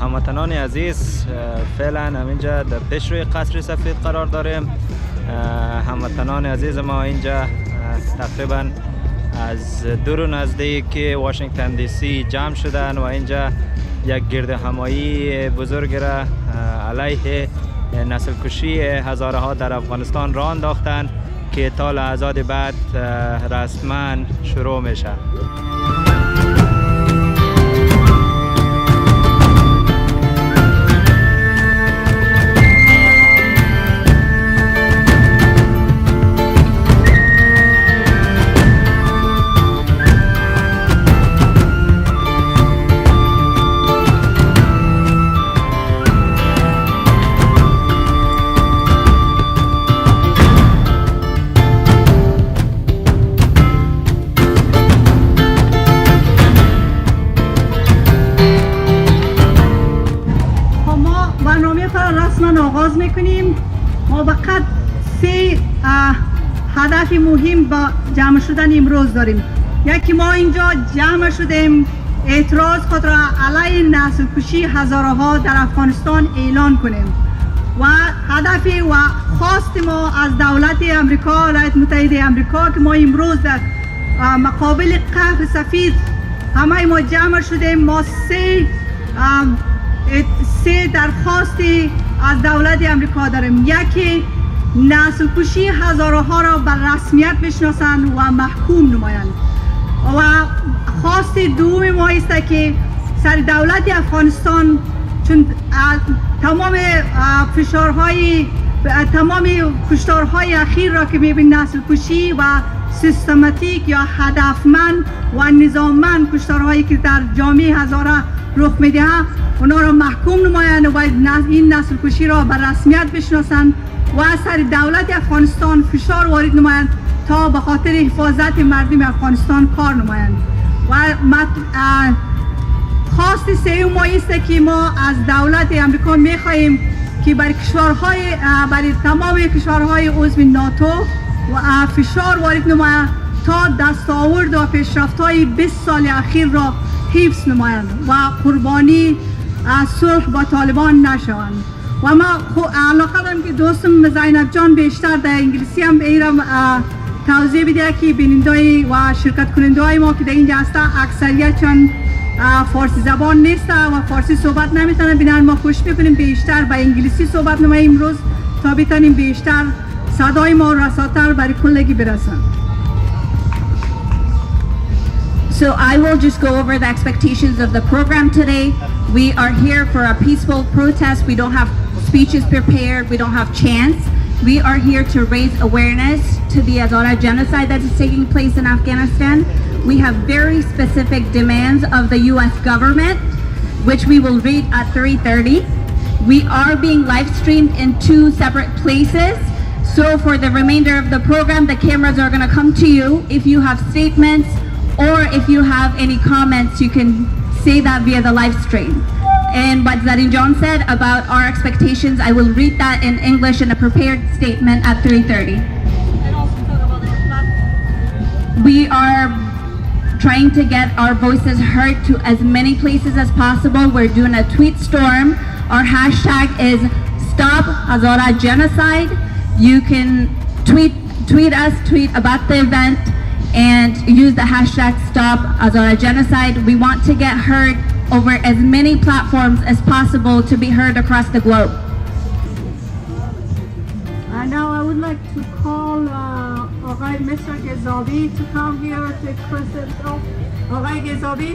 هموطنان عزیز، فعلا همینجا در پیش روی قصر سفید قرار داریم. هموطنان عزیز ما اینجا تقریبا از دور و نزدیک واشنگتن دی سی جمع شدن و اینجا یک گردهمایی بزرگ را علیه نسل کشی هزاره ها در افغانستان راه انداختن که تا لحظات بعد رسما شروع میشه. آغاز میکنیم. ما فقط 3 هدف مهم با جمع شدن امروز داریم. یکی، ما اینجا جمع شدیم اعتراض خود را علیه نسل کشی هزاره ها در افغانستان اعلان کنیم و هدف و خواست ما از دولت آمریکا، ولایت متحده آمریکا که ما امروز در مقابل قصر سفید همه ما جمع شدیم. ما 3 درخواستی از دولت آمریکا داریم. یکی، نسل کشی هزاره ها را به رسمیت بشناسند و محکوم نمایند و خواست دوم ما است که سر دولت افغانستان، چون تمام کشتارهای اخیر را که میبین نسل کشی و سیستماتیک یا هدفمند و نظاممند کشتارهایی که در جامعه هزاره رخ میده اونا را محکوم نمایند و این نسل کشی را به رسمیت بشناسند و سر دولت افغانستان فشار وارد نمایند تا به خاطر حفاظت مردم افغانستان کار نمایند. و خواست سوم ما است که ما از دولت آمریکا میخواهیم که برای تمام کشورهای عضو ناتو و فشار وارد نمایند تا دستاورد و پیشرفت‌های 20 سال اخیر را حفظ نمایند و قربانی صلح با طالبان نشوند. و ما علاقه دارم که دوستم زینب جان بیشتر در انگلیسی هم ایرم توضیح بده که بیننده‌های و شرکت کننده‌های ما که در اینجا هستن اکثریتشان فارسی زبان نیست و فارسی صحبت نمیتونن بینن. ما کوشش میکنیم بیشتر با انگلیسی صحبت نماییم امروز تا بتونیم بیشتر صدای ما رساتر برای کلگی برسن. So I will just go over the expectations of the program today. We are here for a peaceful protest. We don't have speeches prepared. We don't have chants. We are here to raise awareness to the Hazara genocide that is taking place in Afghanistan. We have very specific demands of the U.S. government, which we will read at 3:30. We are being live streamed in 2 separate places. So for the remainder of the program, the cameras are going to come to you. If you have statements or if you have any comments, you can say that via the live stream. And what Zarin John said about our expectations, I will read that in English in a prepared statement at 3:30. We are trying to get our voices heard to as many places as possible. We're doing a tweet storm. Our hashtag is Stop Hazara Genocide. You can tweet about the event and use the hashtag Stop Hazara Genocide. We want to get heard over as many platforms as possible to be heard across the globe. Now I would like to call Mr. Ghizabi to come here to express himself. Ghizabi.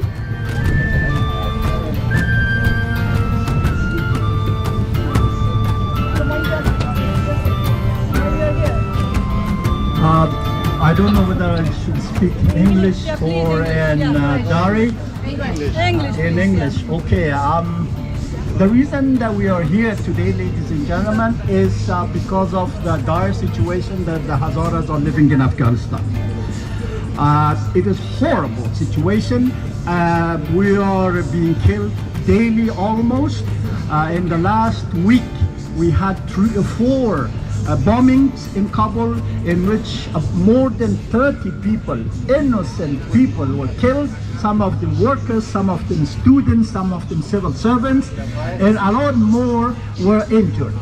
I don't know whether I should speak English or in Dari. English. In English, okay. The reason that we are here today, ladies and gentlemen, is because of the dire situation that the Hazaras are living in Afghanistan. It is a horrible situation. We are being killed daily almost. In the last week, we had 3 or 4 bombings in Kabul in which more than 30 people, innocent people, were killed. Some of them workers, some of them students, some of them civil servants, and a lot more were injured.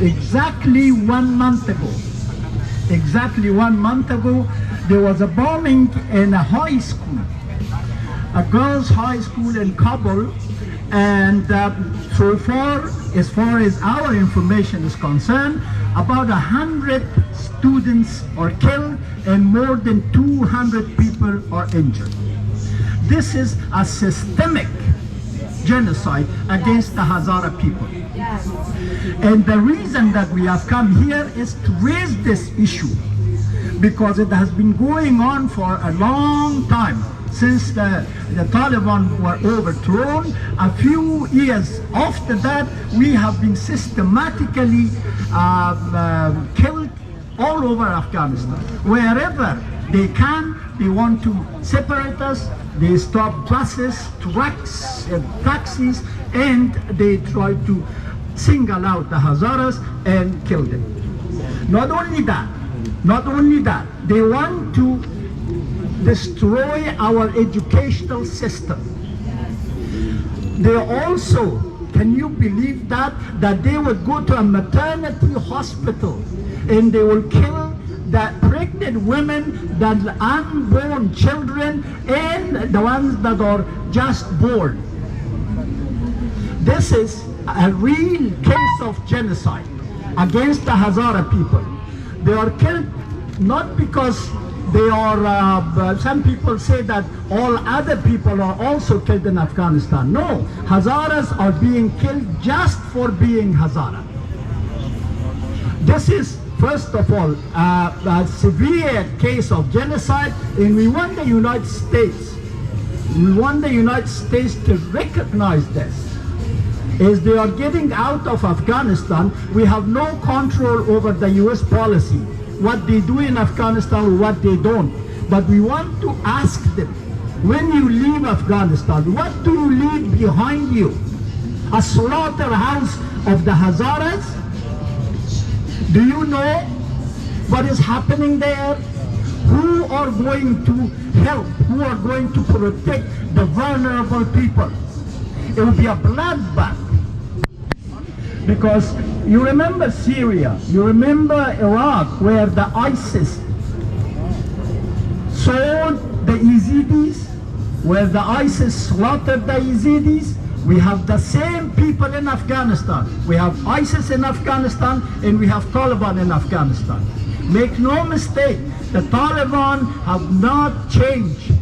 Exactly 1 month ago, there was a bombing in a high school, a girls' high school in Kabul, and so far as our information is concerned, about 100 students are killed and more than 200 people are injured. This is a systemic genocide against the Hazara people. And the reason that we have come here is to raise this issue because it has been going on for a long time. Since the Taliban were overthrown, a few years after that, we have been systematically killed all over Afghanistan. Wherever they can, they want to separate us. They stop buses, trucks, and taxis, and they try to single out the Hazaras and kill them. Not only that, they want to destroy our educational system. They also, can you believe that they would go to a maternity hospital and they will kill the pregnant women, the unborn children, and the ones that are just born. This is a real case of genocide against the Hazara people. They are killed not because they are, some people say that all other people are also killed in Afghanistan. No, Hazaras are being killed just for being Hazara. This is, first of all, a severe case of genocide, and we want the United States to recognize this. As they are getting out of Afghanistan, we have no control over the US policy, what they do in Afghanistan or what they don't. But we want to ask them, when you leave Afghanistan, what do you leave behind you? A slaughterhouse of the Hazaras? Do you know what is happening there? Who are going to help? Who are going to protect the vulnerable people? It will be a bloodbath. Because you remember Syria, you remember Iraq, where the ISIS sold the Yazidis, where the ISIS slaughtered the Yazidis. We have the same people in Afghanistan. We have ISIS in Afghanistan and we have Taliban in Afghanistan. Make no mistake, the Taliban have not changed.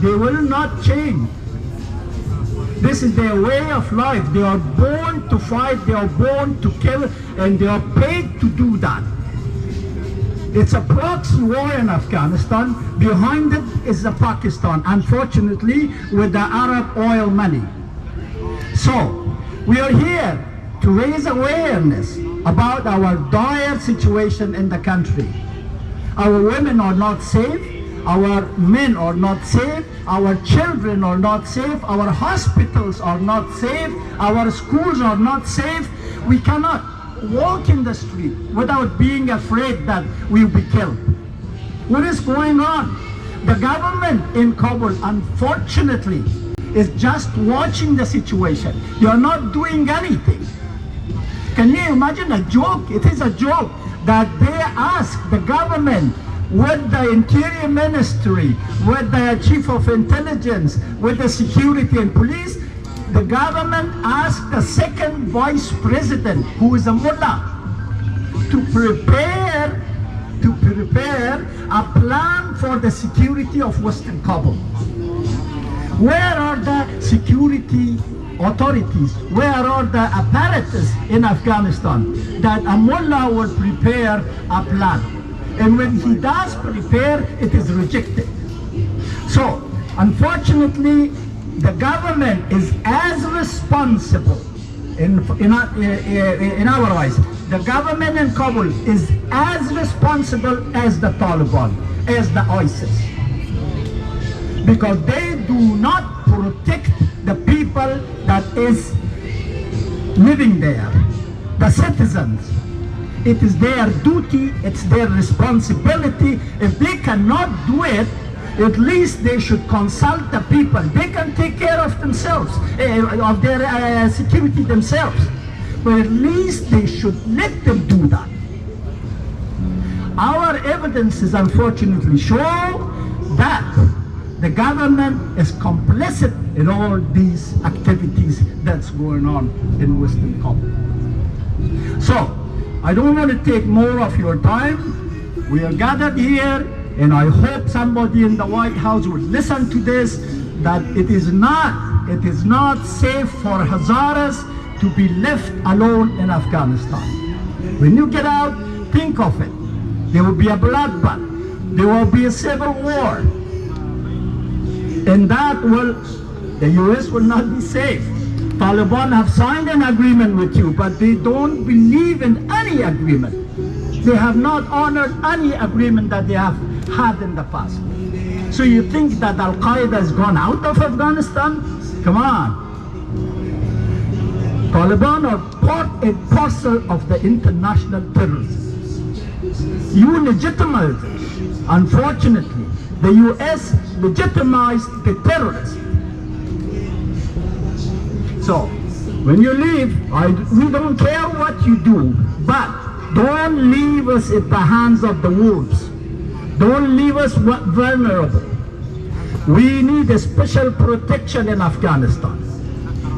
They will not change. This is their way of life. They are born to fight, they are born to kill, and they are paid to do that. It's a proxy war in Afghanistan. Behind it is the Pakistan, unfortunately, with the Arab oil money. So, we are here to raise awareness about our dire situation in the country. Our women are not safe, our men are not safe, our children are not safe, our hospitals are not safe, our schools are not safe. We cannot walk in the street without being afraid that we will be killed. What is going on? The government in Kabul, unfortunately, is just watching the situation. They are not doing anything. Can you imagine a joke? It is a joke that they ask the government, with the Interior Ministry, with the Chief of Intelligence, with the Security and Police, the government asked the second Vice President, who is a mullah, to prepare a plan for the security of Western Kabul. Where are the security authorities? Where are the apparatus in Afghanistan that a mullah will prepare a plan? And when he does prepare, it is rejected. So, unfortunately, the government is as responsible, in our eyes, the government in Kabul is as responsible as the Taliban, as the ISIS. Because they do not protect the people that is living there, the citizens. It is their duty, it's their responsibility. If they cannot do it, at least they should consult the people. They can take care of themselves, of their security themselves. But at least they should let them do that. Our evidences unfortunately show that the government is complicit in all these activities that's going on in Western Congo. So, I don't want to take more of your time. We are gathered here, and I hope somebody in the White House would listen to this, that it is not safe for Hazaras to be left alone in Afghanistan. When you get out, think of it. There will be a bloodbath. There will be a civil war. And the US will not be safe. Taliban have signed an agreement with you, but they don't believe in any agreement. They have not honored any agreement that they have had in the past. So you think that Al-Qaeda has gone out of Afghanistan? Come on. Taliban are part and parcel of the international terrorism. You legitimize it. Unfortunately, the US legitimized the terrorists. So, when you leave, we don't care what you do, but don't leave us at the hands of the wolves. Don't leave us vulnerable. We need a special protection in Afghanistan.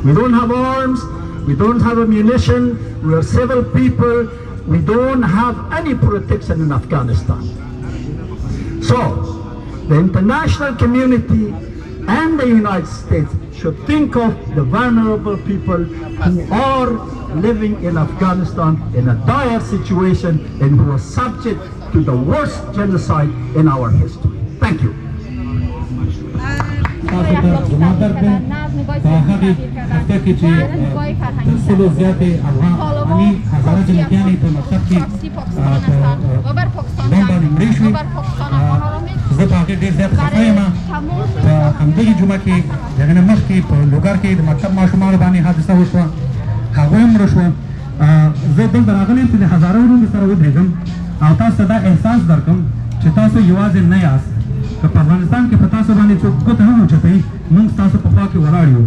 We don't have arms, we don't have ammunition, we are civil people, we don't have any protection in Afghanistan. So, the international community and the United States should think of the vulnerable people who are living in Afghanistan in a dire situation and who are subject to the worst genocide in our history. Thank you. زه په هغې ډېر زیات خفه یم. په همدغې جمعه کې د هغې نه مخکې په لوګر کې د مکتب ماشومانو باندې حادثه وشوه، هغوی هم مړه شوه. زه دلته راغلی یم چې د هزاره وروڼو سره ودرېږم او تاسو ته دا احساس درکړم چې تاسو یوازې نه یاست. که په افغانستان کې په تاسو باندې څوک ګوته هم اوچتوي، موږ ستاسو په خوا کې ولاړ یو.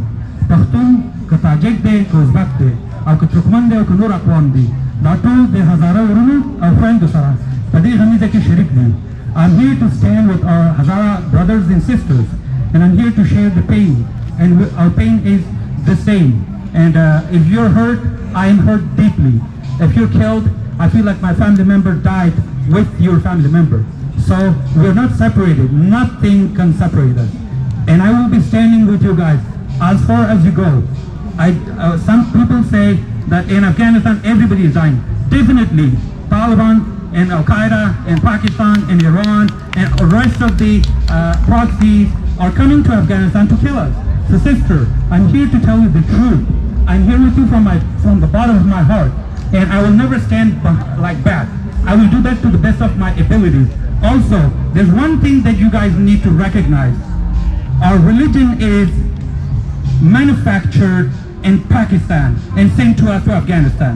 پښتون که تاجک دی که ازبک دی او که ترکمن دی او که نور اقوام دي، دا ټول د هزاره وروڼو او خویندو سره په دې غمیزه کې شریک دي. I'm here to stand with our Hazara brothers and sisters, and I'm here to share the pain, and our pain is the same. And if you're hurt, I am hurt deeply. If you're killed, I feel like my family member died with your family member. So we're not separated. Nothing can separate us. And I will be standing with you guys as far as you go. Some people say that in Afghanistan everybody is dying. Definitely, Taliban and Al-Qaeda and Pakistan and Iran and the rest of the proxies are coming to Afghanistan to kill us. So sister, I'm here to tell you the truth. I'm here with you from the bottom of my heart, and I will never stand like that. I will do that to the best of my abilities. Also, there's one thing that you guys need to recognize. Our religion is manufactured in Pakistan and sent to us to Afghanistan.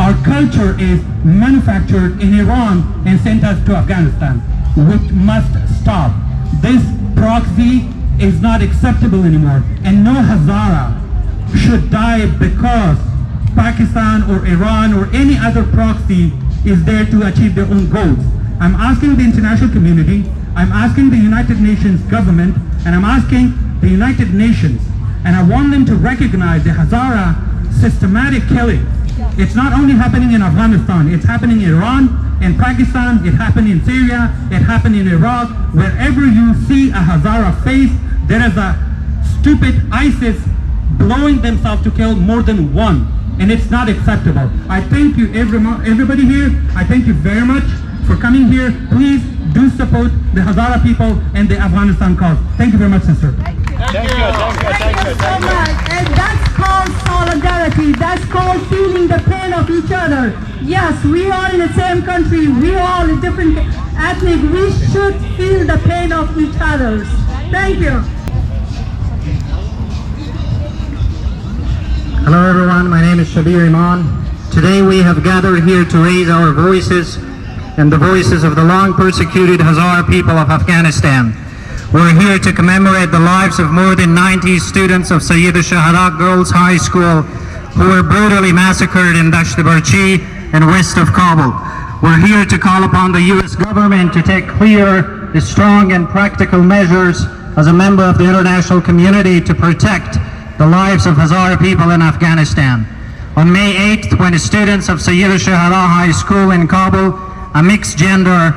Our culture is manufactured in Iran and sent us to Afghanistan, which must stop. This proxy is not acceptable anymore, and no Hazara should die because Pakistan or Iran or any other proxy is there to achieve their own goals. I'm asking the international community, I'm asking the United Nations government, and I'm asking the United Nations, and I want them to recognize the Hazara systematic killing. It's not only happening in Afghanistan, it's happening in Iran, in Pakistan, it happened in Syria, it happened in Iraq. Wherever you see a Hazara face, there is a stupid ISIS blowing themselves to kill more than one, and it's not acceptable. I thank you everybody here, I thank you very much for coming here. Please do support the Hazara people and the Afghanistan cause. Thank you very much, sister. Thank you so much. And that's called solidarity. That's called feeling the pain of each other. Yes, we are in the same country. We are all in different ethnic. We should feel the pain of each other. Thank you. Hello everyone, my name is Shabir Iman. Today we have gathered here to raise our voices and the voices of the long persecuted Hazara people of Afghanistan. We're here to commemorate the lives of more than 90 students of Sayyid Shahada Girls High School who were brutally massacred in Dasht-e-Barchi and west of Kabul. We're here to call upon the U.S. government to take clear, strong and practical measures as a member of the international community to protect the lives of Hazara people in Afghanistan. On May 8th, when students of Sayyid Shahada High School in Kabul, a mixed gender,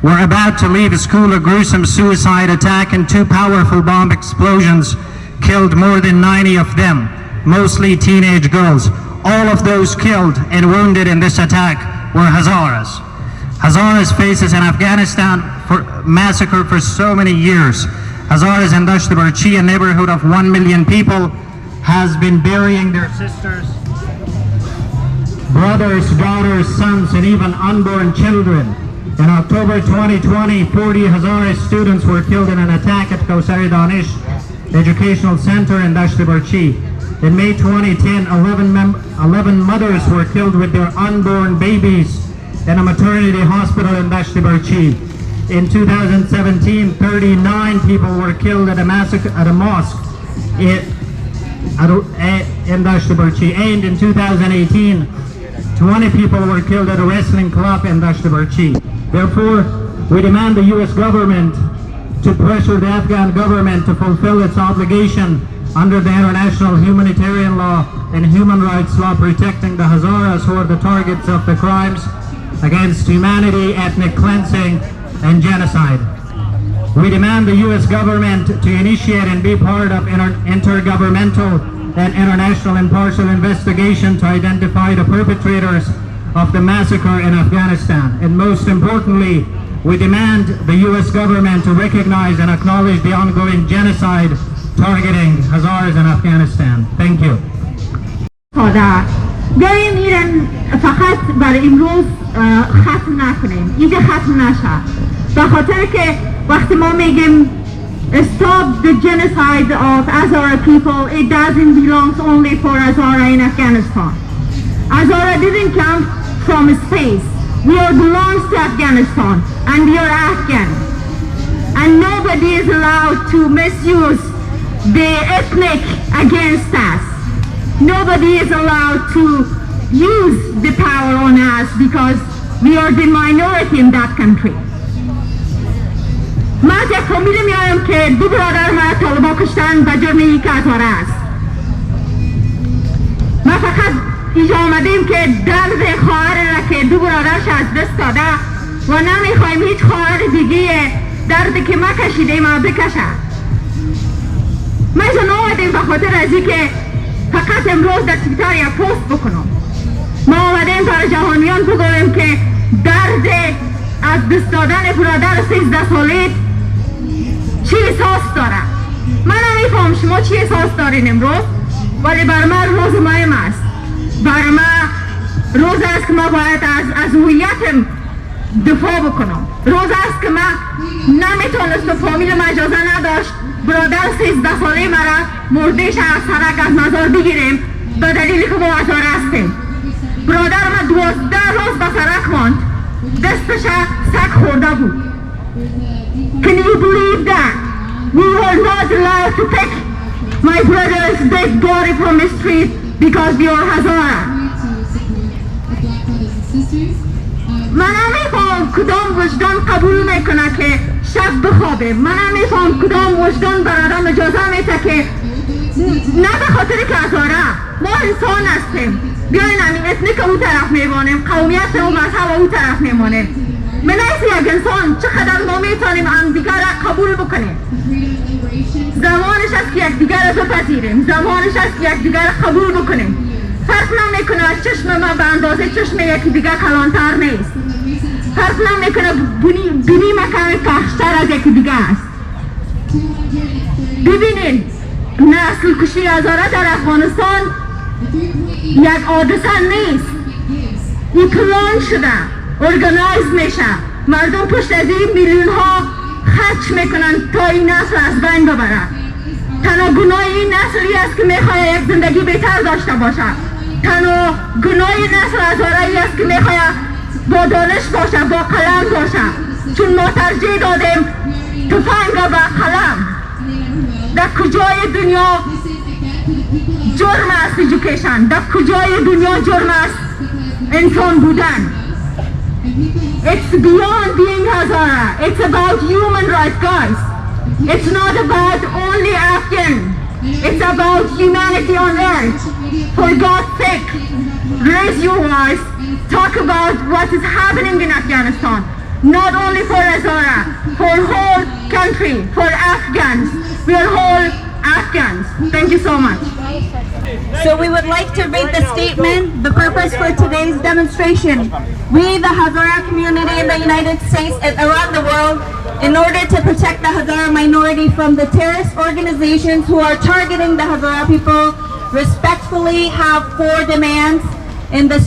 were about to leave school, a gruesome suicide attack and two powerful bomb explosions killed more than 90 of them, mostly teenage girls. All of those killed and wounded in this attack were Hazaras. Hazaras faces in Afghanistan for massacre for so many years. Hazaras in Dasht-e-Barchi, a neighborhood of 1 million people, has been burying their sisters, brothers, daughters, sons, and even unborn children. In October 2020, 40 Hazara students were killed in an attack at Kausari Danish Educational Center in Dasht-e-Barchi. In May 2010, 11 mothers were killed with their unborn babies in a maternity hospital in Dasht-e-Barchi. In 2017, 39 people were killed at a mosque in Dasht-e-Barchi. And in 2018, 20 people were killed at a wrestling club in Dasht-e-Barchi. Therefore, we demand the U.S. government to pressure the Afghan government to fulfill its obligation under the international humanitarian law and human rights law protecting the Hazaras who are the targets of the crimes against humanity, ethnic cleansing, and genocide. We demand the U.S. government to initiate and be part of intergovernmental and international impartial investigation to identify the perpetrators of the massacre in Afghanistan. And most importantly, we demand the U.S. government to recognize and acknowledge the ongoing genocide targeting Hazaras in Afghanistan. Thank you. بیاییم این فقط برای امروز ختم نکنیم، اینجا ختم نشه، به خاطر که وقتی ما میگیم stop the genocide of Hazara people, it doesn't belong only for Hazara in Afghanistan. Hazara didn't come from space. We all belong to Afghanistan and we are Afghan. And nobody is allowed to misuse the ethnic against us. Nobody is allowed to use the power on us because we are the minority in that country. من از یک فامیل میایم که دو برادر ما طالبان کشتن به جرم یک هزاره است. ما فقط اینجا آمدیم که درد خواهر را که دو برادرش از دست داده و نمیخوایم هیچ خواهر دیگه دردی که ما کشیدیم ما بکشه. ما اینجا آمدیم به خاطر از اینکه فقط امروز در توییتر یک پست بکنم. ما آمدیم برای جهانیان بگویم که درد از دست دادن برادر 13 ساله چی احساس داره. من نمیفهم شما چی احساس دارین امروز، ولی بر من روز مهم است. بر من روز است که ما باید از هویتم دفاع بکنم. روز است که من نمیتونست، فامیل ما اجازه نداشت برادر 13 ساله مرا مردهش از سرک از مزار بگیریم به دلیلی که ما هزاره هستیم. برادر ما 12 روز به سرک ماند، دستش سگ خورده بود. Can you believe that? We were not allowed to pick my brother's dead body from the street because we are Hazara. من نمیفهم کدام وجدان قبول میکنه که شب بخوابه. من نمیفهم کدام وجدان برادرم اجازه میده که نه به خاطر که هزاره ما انسان هستیم بیاین همین اتنیک اون طرف میمانیم، قومیت و مذهب اون طرف میمانیم. من ایسی یک انسان چقدر ما میتونیم هم دیگر را قبول بکنیم. زمانش است که یک دیگر را بپذیریم، زمانش است که یک دیگر را قبول بکنیم. فرق نمیکنه از چشم ما به اندازه چشم یکی دیگر کلانتر نیست. فرق نمیکنه بینی ما کمی پخشتر از یکی دیگر است. ببینین نسل کشی هزاره در افغانستان یک حادثه نیست. این پلان شده، ارگانایز میشه، مردم پشت از این میلیون ها خرج میکنن تا این نسل از بین ببره. تنها گناه این نسلی است که میخواد یک زندگی بهتر داشته باشه. تنها گناه نسل هزاره است که میخواید با دانش باشه، با قلم باشه، چون ما ترجیح دادیم تفنگ و قلم. در کجای دنیا جرم است ایژوکیشن؟ در کجای دنیا جرم است انسان بودن؟ It's beyond being Hazara. It's about human rights, guys. It's not about only Afghan. It's about humanity on earth. For God's sake, raise your voice. Talk about what is happening in Afghanistan. Not only for Hazara, for whole country, for Afghans. We are whole Afghans. Thank you so much. So we would like to read the statement, the purpose for today's demonstration. We, the Hazara community in the United States and around the world, in order to protect the Hazara minority from the terrorist organizations who are targeting the Hazara people, respectfully have 4 demands in the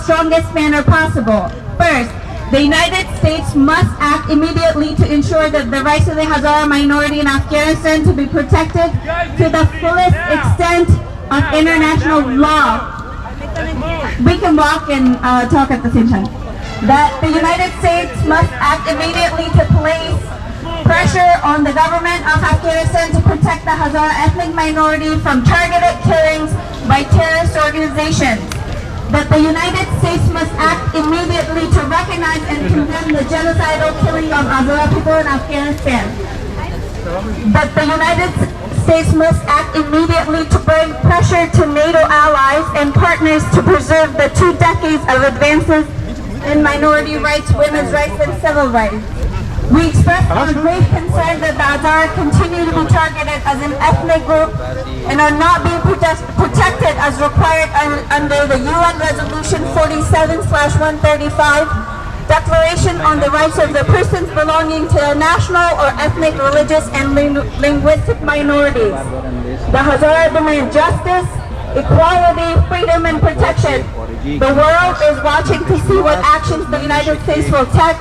strongest manner possible. First, the United States must act immediately to ensure that the rights of the Hazara minority in Afghanistan to be protected to the fullest extent of international law. We can walk and talk at the same time. That the United States must act immediately to place pressure on the government of Afghanistan to protect the Hazara ethnic minority from targeted killings by terrorist organizations. That the United States must act immediately to recognize and condemn the genocidal killing of Hazara people in Afghanistan. That the United States must act immediately to bring pressure to NATO allies and partners to preserve the 2 decades of advances in minority rights, women's rights, and civil rights. We express our great concern that the Hazara continue to be targeted as an ethnic group and are not being protected as required under the UN Resolution 47/135, Declaration on the Rights of the Persons Belonging to a National or Ethnic, Religious, and Linguistic Minorities. The Hazara demand justice, equality, freedom, and protection. The world is watching to see what actions the United States will take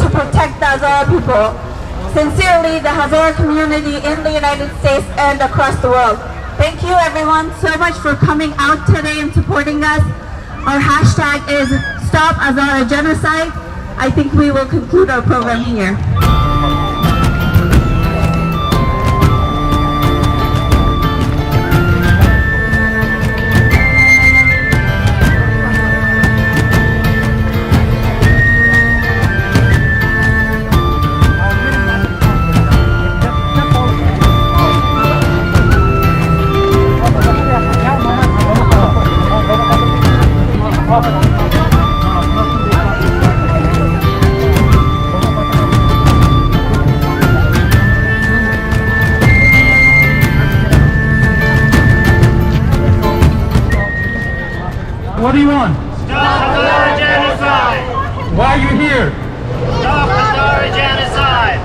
to protect the Hazara people. Sincerely, the Hazara community in the United States and across the world. Thank you everyone so much for coming out today and supporting us. Our hashtag is Stop Hazara Genocide. I think we will conclude our program here. What do you want? Stop Hazara Genocide! Why are you here? Stop Hazara Genocide!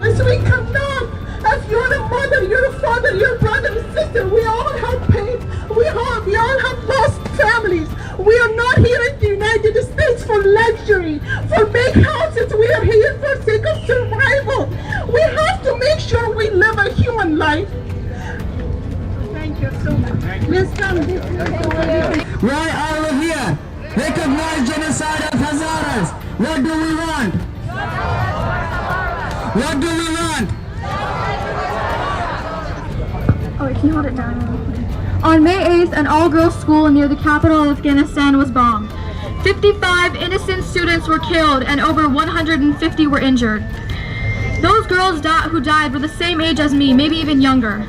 As we come down, as you're a mother, you're a father, you're a brother, and sister, we all have pain. We all have lost families. We are not here in the United States for luxury, for big houses. We are here for sake of survival. We have to make sure we live a human life. Thank you so much. Please come. Why are we here? Recognize genocide of Hazaras. What do we want? What do we want? Oh, can you hold it down? On May 8th, an all-girls school near the capital of Afghanistan was bombed. 55 innocent students were killed and over 150 were injured. Those girls who died were the same age as me, maybe even younger.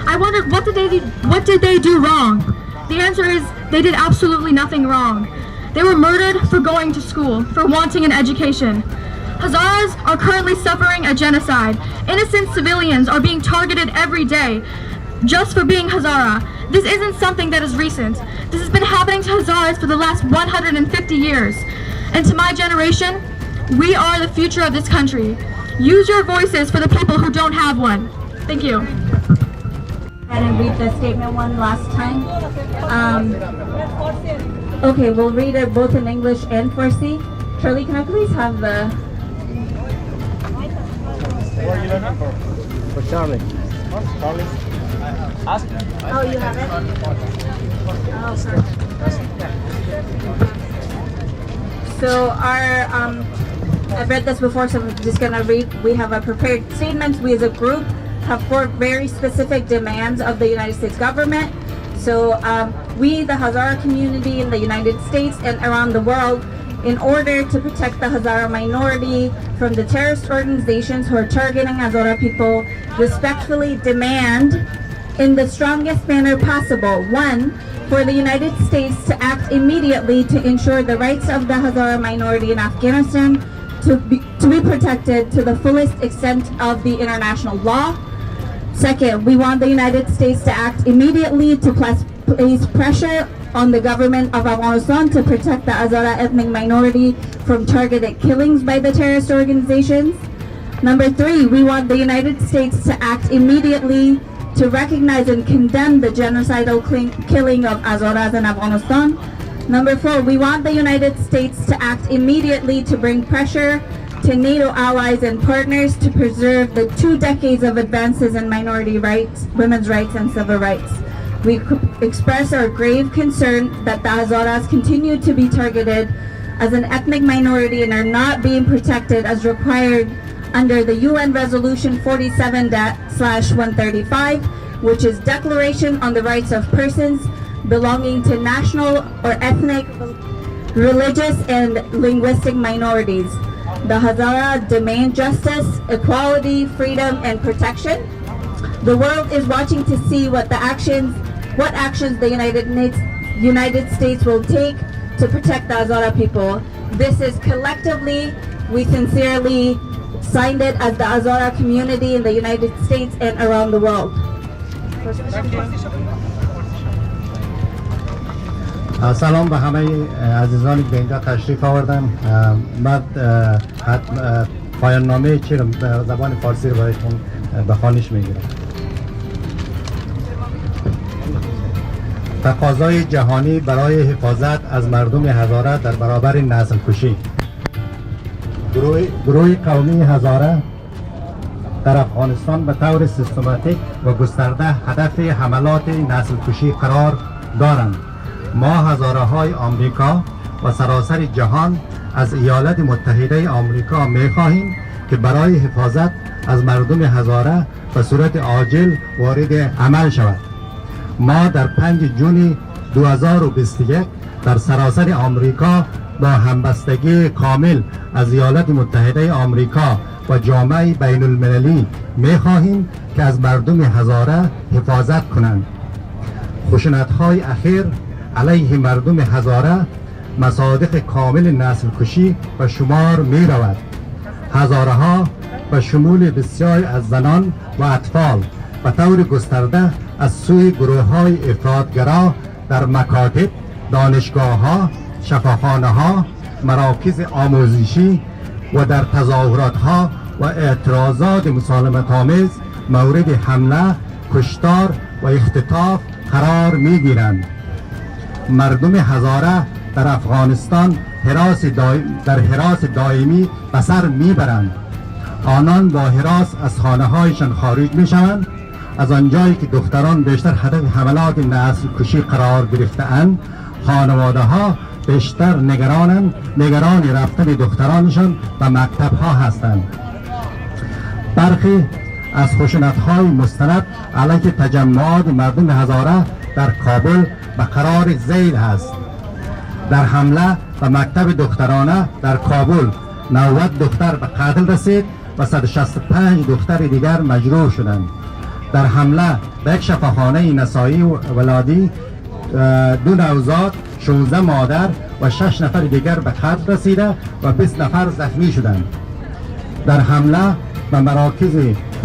I wondered, what did they do wrong? The answer is, they did absolutely nothing wrong. They were murdered for going to school, for wanting an education. Hazaras are currently suffering a genocide. Innocent civilians are being targeted every day just for being Hazara. This isn't something that is recent. This has been happening to Hazaras for the last 150 years. And to my generation, we are the future of this country. Use your voices for the people who don't have one. Thank you. And read the statement one last time. Okay, we'll read it both in English and Farsi. Charlie, can I please have the... What are you looking for? For Charlie. Charlie? Ask him. Oh, you have it? Oh, sorry. So I've read this before, so I'm just gonna read. We have a prepared statement. We as a group have 4 very specific demands of the United States government. So we, the Hazara community in the United States and around the world, in order to protect the Hazara minority from the terrorist organizations who are targeting Hazara people, respectfully demand in the strongest manner possible, 1, for the United States to act immediately to ensure the rights of the Hazara minority in Afghanistan to be protected to the fullest extent of the international law. 2nd, we want the United States to act immediately to place pressure on the government of Afghanistan to protect the Hazara ethnic minority from targeted killings by the terrorist organizations. Number 3, we want the United States to act immediately to recognize and condemn the genocidal killing of Hazaras in Afghanistan. Number 4, we want the United States to act immediately to bring pressure to NATO allies and partners to preserve the 2 decades of advances in minority rights, women's rights, and civil rights. We express our grave concern that the Hazaras continue to be targeted as an ethnic minority and are not being protected as required under the UN Resolution 47/135, which is Declaration on the Rights of Persons belonging to national or ethnic, religious, and linguistic minorities. The Hazara demand justice, equality, freedom, and protection. The world is watching to see what actions the United States will take to protect the Hazara people. This is collectively, we sincerely signed it as the Hazara community in the United States and around the world. سلام به همه عزیزانی که به اینجا تشریف آوردن. من پایان نامه چی رو به زبان فارسی رو برایتون به خوانش میگیرم. تقاضای جهانی برای حفاظت از مردم هزاره در برابر نسل کشی. گروه قومی هزاره در افغانستان به طور سیستماتیک و گسترده هدف حملات نسل کشی قرار دارند. ما هزاره های آمریکا و سراسر جهان از ایالات متحده آمریکا می خواهیم که برای حفاظت از مردم هزاره به صورت عاجل وارد عمل شود. ما در 5 جون 2021 در سراسر آمریکا با همبستگی کامل از ایالات متحده آمریکا و جمعی بین المللی می خواهیم که از مردم هزاره حفاظت کنند. خشونت‌های اخیر علیه مردم هزاره مصادیق کامل نسل کشی و شمار می رود. هزاره ها به شمول بسیاری از زنان و اطفال به طور گسترده از سوی گروه های افراطگرا در مکاتب، دانشگاه ها، شفاخانه ها، مراکز آموزشی و در تظاهرات ها و اعتراضات مسالمت آمیز مورد حمله، کشتار و اختطاف قرار می گیرند. مردم هزاره در افغانستان در حراس دائمی به سر میبرند. آنان با حراس از خانه هایشان خارج می شوند. از آنجایی که دختران بیشتر هدف حملات نسل کشی قرار گرفته‌اند، خانواده ها بیشتر نگران رفتن دخترانشان به مکتب ها هستند. برخی از خشونت های مستند علیه تجمعات مردم هزاره در کابل به قرار زید است. در حمله به مکتب دخترانه در کابل 90 دختر به قتل رسید و 165 دختر دیگر مجروح شدند. در حمله به یک شفاخانه نسایی ولادی 2 نوزاد، 16 مادر و 6 نفر دیگر به قتل رسیده و 20 نفر زخمی شدند. در حمله به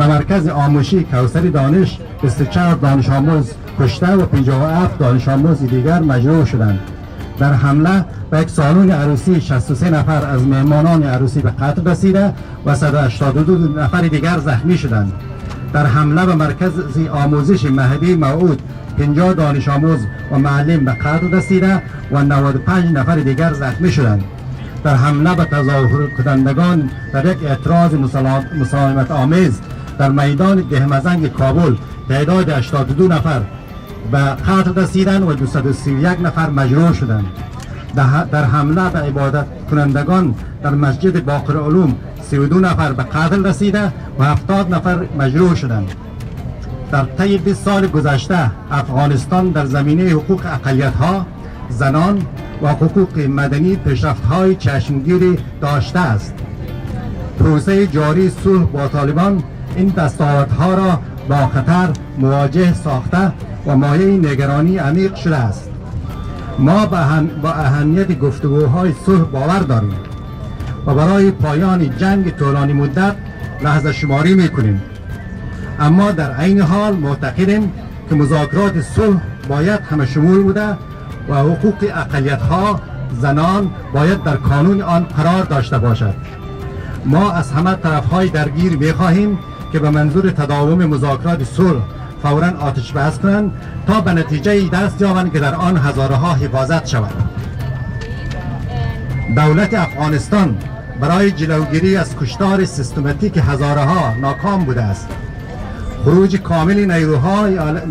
مرکز آموزشی کوثری دانش 24 دانش آموز کشته و 57 دانش آموز دیگر مجروح شدند. در حمله به یک سالن عروسی 63 نفر از مهمانان عروسی به قتل رسیده و 182 نفر دیگر زخمی شدند. در حمله به مرکز آموزش مهدی موعود 50 دانش آموز و معلم به قتل رسیده و 95 نفر دیگر زخمی شدند. در حمله به تظاهر کنندگان در یک اعتراض مسالمت آمیز در میدان دهمزنگ کابل تعداد 82 نفر به قتل رسیدند و 231 نفر مجروح شدند. در حمله به عبادت کنندگان در مسجد باقر علوم 32 نفر به قتل رسیده و 70 نفر مجروح شدند. در طی 20 سال گذشته افغانستان در زمینه حقوق اقلیت‌ها، زنان و حقوق مدنی پیشرفت‌های چشمگیری داشته است. پروسه جاری صلح با طالبان این دستاوردها را با خطر مواجه ساخته و مایه نگرانی عمیق شده است. ما با اهمیت گفتگوهای صلح باور داریم و برای پایان جنگ طولانی مدت لحظه شماری میکنیم، اما در عین حال معتقدیم که مذاکرات صلح باید همه شمول بوده و حقوق اقلیت‌ها، زنان باید در کانون آن قرار داشته باشد. ما از همه طرف‌های درگیر می‌خواهیم که به منظور تداوم مذاکرات صلح فوراً آتش بس کنند تا به نتیجه دست یابند که در آن هزارها حفاظت شود. دولت افغانستان برای جلوگیری از کشتار سیستماتیک هزارها ناکام بوده است. خروج کامل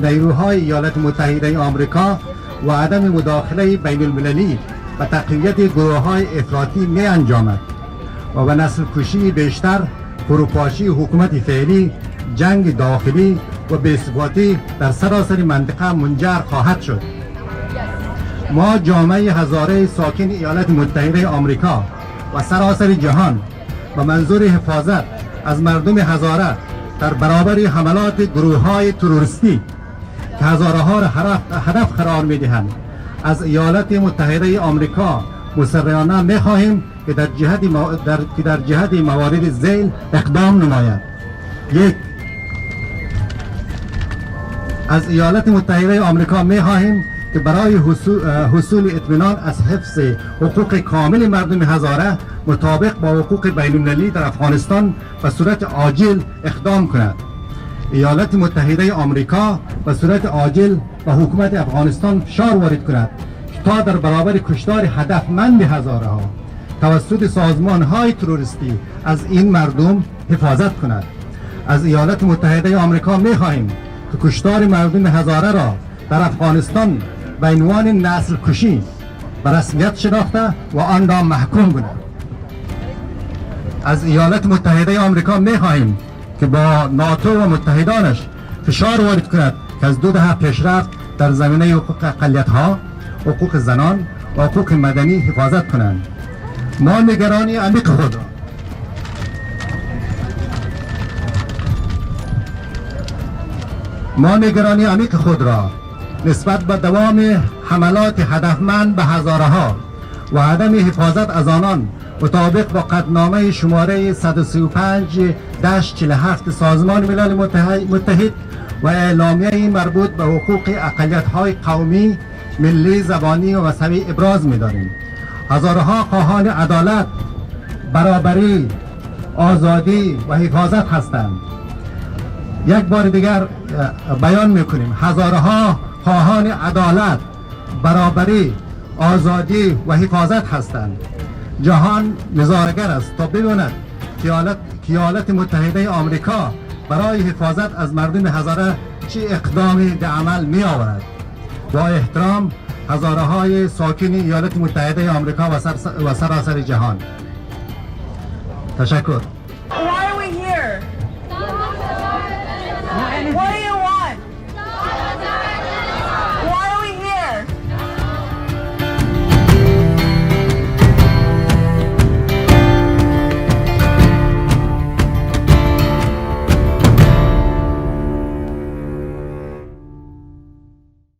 نیروهای ایالات متحده آمریکا و عدم مداخله بین المللی و تقویت گروه‌های افراطی می انجامد و به نسل کشی بیشتر، فروپاشی حکومت فعلی، جنگ داخلی و بی‌ثباتی در سراسر منطقه منجر خواهد شد. ما جامعه هزاره ساکن ایالات متحده آمریکا و سراسر جهان به منظور حفاظت از مردم هزاره در برابر حملات گروه‌های تروریستی که هزارها را هدف قرار می‌دهند از ایالات متحده آمریکا مصرحانه می‌خواهیم که در جهت موارد ذیل اقدام نماید. 1. از ایالات متحده آمریکا می‌خواهیم که برای حصول اطمینان از حفظ حقوق کامل مردم هزاره مطابق با حقوق بین المللی در افغانستان به صورت عاجل اقدام کند. ایالات متحده آمریکا به صورت عاجل و حکومت افغانستان فشار وارد کند تا در برابر کشتار هدفمند هزارها توسط سازمان‌های تروریستی از این مردم حفاظت کند. از ایالات متحده آمریکا می‌خواهیم که کشتار مردم هزاره را در افغانستان به عنوان نسل کشی به رسمیت شناخته و آن را محکوم کند. از ایالات متحده آمریکا می‌خواهیم که با ناتو و متحدانش فشار وارد کند که از 2 دهه پیشرفت در زمینه حقوق اقلیت‌ها، حقوق زنان و حقوق مدنی حفاظت کنند. ما نگرانی عمیق خود را نسبت به دوام حملات هدفمند به هزارها و عدم حفاظت از آنان مطابق با قطعنامه شماره 135-47 سازمان ملل متحد و اعلامیه مربوط به حقوق اقلیت‌های قومی، ملی، زبانی و مذهبی ابراز می‌داریم. هزارها خواهان عدالت، برابری، آزادی و حفاظت هستند. یک بار دیگر بیان می‌کنیم هزارها خواهان عدالت، برابری، آزادی و حفاظت هستند. جهان نظارگر است تا ببیند که ایالات متحده آمریکا برای حفاظت از مردم هزاره چه اقدامی به عمل می آورد. با احترام، هزارهای ساکن ایالات متحده آمریکا و سراسر جهان. تشکر.